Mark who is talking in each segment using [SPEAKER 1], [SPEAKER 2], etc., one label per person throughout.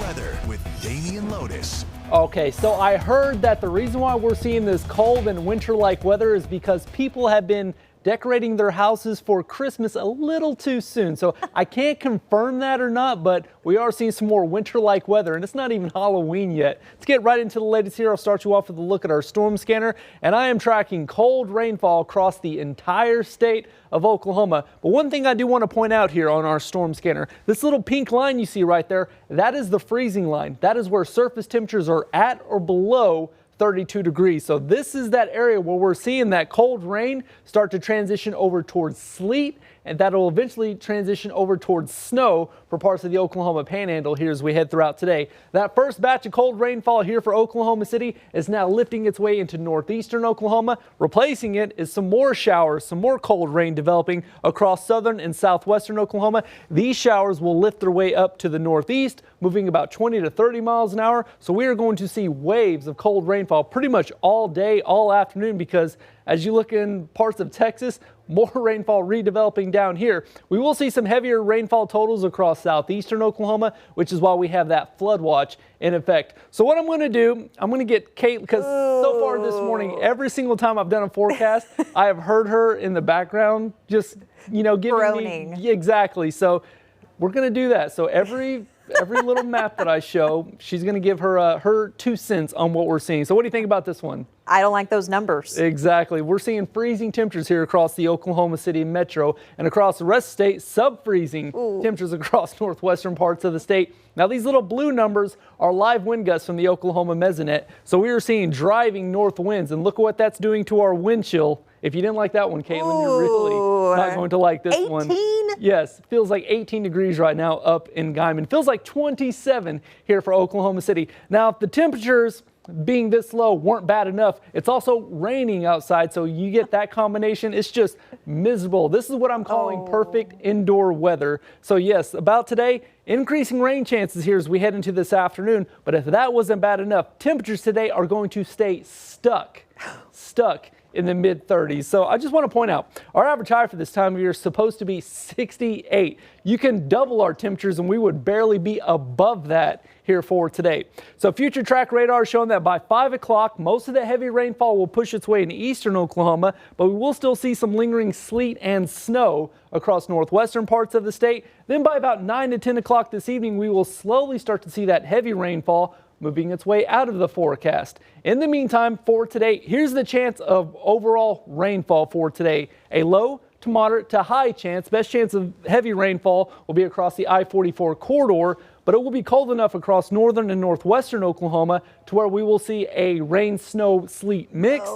[SPEAKER 1] weather with Damian Lotus.
[SPEAKER 2] Okay, so I heard that the reason why we're seeing this cold and winter-like weather is because people have been decorating their houses for Christmas a little too soon. So I can't confirm that or not, but we are seeing some more winter-like weather, and it's not even Halloween yet. Let's get right into the latest here. I'll start you off with a look at our storm scanner, and I am tracking cold rainfall across the entire state of Oklahoma. But one thing I do want to point out here on our storm scanner, this little pink line you see right there, that is the freezing line. That is where surface temperatures are at or below 32 degrees. So this is that area where we're seeing that cold rain start to transition over towards sleet, and that'll eventually transition over towards snow for parts of the Oklahoma Panhandle here as we head throughout today. That first batch of cold rainfall here for Oklahoma City is now lifting its way into northeastern Oklahoma. Replacing it is some more showers, some more cold rain developing across southern and southwestern Oklahoma. These showers will lift their way up to the northeast, moving about 20 to 30 miles an hour. So we are going to see waves of cold rainfall pretty much all day, all afternoon, because as you look in parts of Texas, more rainfall redeveloping down here. We will see some heavier rainfall totals across southeastern Oklahoma, which is why we have that flood watch in effect. So what I'm going to do, I'm going to get Kate, because so far this morning, every single time I've done a forecast, I have heard her in the background just, giving
[SPEAKER 3] groaning.
[SPEAKER 2] me exactly. So we're going to do that. So every little map that I show, she's going to give her her 2 cents on what we're seeing. So what do you think about this one?
[SPEAKER 3] I don't like those numbers.
[SPEAKER 2] Exactly. We're seeing freezing temperatures here across the Oklahoma City metro, and across the rest of the state, sub-freezing temperatures across northwestern parts of the state. Now these little blue numbers are live wind gusts from the Oklahoma mesonet. So we are seeing driving north winds, and look at what that's doing to our wind chill. If you didn't like that one, Caitlin, you're really not going to like this
[SPEAKER 3] 18?
[SPEAKER 2] one. Yes, feels like 18 degrees right now up in Guymon. Feels like 27 here for Oklahoma City. Now, if the temperatures being this low weren't bad enough, it's also raining outside, so you get that combination. It's just miserable. This is what I'm calling perfect indoor weather. So yes, about today, increasing rain chances here as we head into this afternoon. But if that wasn't bad enough, temperatures today are going to stay stuck in the mid-30s. So I just want to point out, our average high for this time of year is supposed to be 68. You can double our temperatures and we would barely be above that here for today. So future track radar is showing that by 5 o'clock, most of the heavy rainfall will push its way into eastern Oklahoma, but we will still see some lingering sleet and snow across northwestern parts of the state. Then by about 9 to 10 o'clock this evening, we will slowly start to see that heavy rainfall moving its way out of the forecast. In the meantime, for today, here's the chance of overall rainfall for today. A low to moderate to high chance. Best chance of heavy rainfall will be across the I-44 corridor, but it will be cold enough across northern and northwestern Oklahoma to where we will see a rain, snow, sleet mix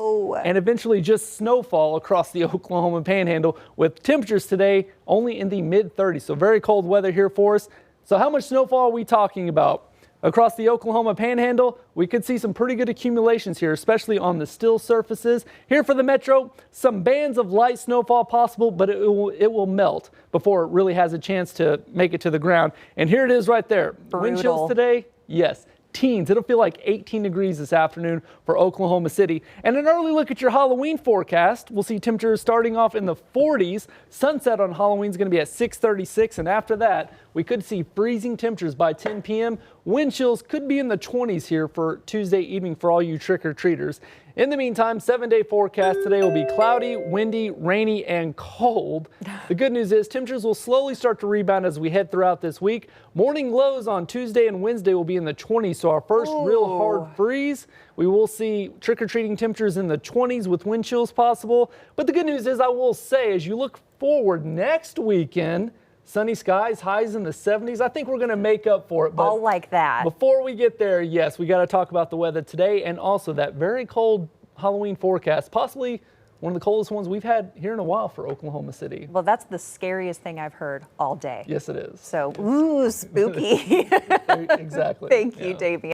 [SPEAKER 2] and eventually just snowfall across the Oklahoma Panhandle, with temperatures today only in the mid-30s. So very cold weather here for us. So how much snowfall are we talking about? Across the Oklahoma Panhandle, we could see some pretty good accumulations here, especially on the still surfaces. Here for the metro, some bands of light snowfall possible, but it will melt before it really has a chance to make it to the ground. And here it is right there.
[SPEAKER 3] Brutal.
[SPEAKER 2] Wind chills today, yes. Teens. It'll feel like 18 degrees this afternoon for Oklahoma City. And an early look at your Halloween forecast. We'll see temperatures starting off in the 40s. Sunset on Halloween is going to be at 6:36, and after that, we could see freezing temperatures by 10 p.m. Wind chills could be in the 20s here for Tuesday evening for all you trick-or-treaters. In the meantime, 7-day forecast today will be cloudy, windy, rainy, and cold. The good news is temperatures will slowly start to rebound as we head throughout this week. Morning lows on Tuesday and Wednesday will be in the 20s, so our first real hard freeze. We will see trick-or-treating temperatures in the 20s with wind chills possible. But the good news is, I will say, as you look forward next weekend, sunny skies, highs in the 70s. I think we're going to make up for it. But
[SPEAKER 3] I'll like that.
[SPEAKER 2] Before we get there, yes, we got to talk about the weather today and also that very cold Halloween forecast, possibly one of the coldest ones we've had here in a while for Oklahoma City.
[SPEAKER 3] Well, that's the scariest thing I've heard all day.
[SPEAKER 2] Yes, it is.
[SPEAKER 3] So, ooh, spooky.
[SPEAKER 2] Exactly.
[SPEAKER 3] Thank you, Damian.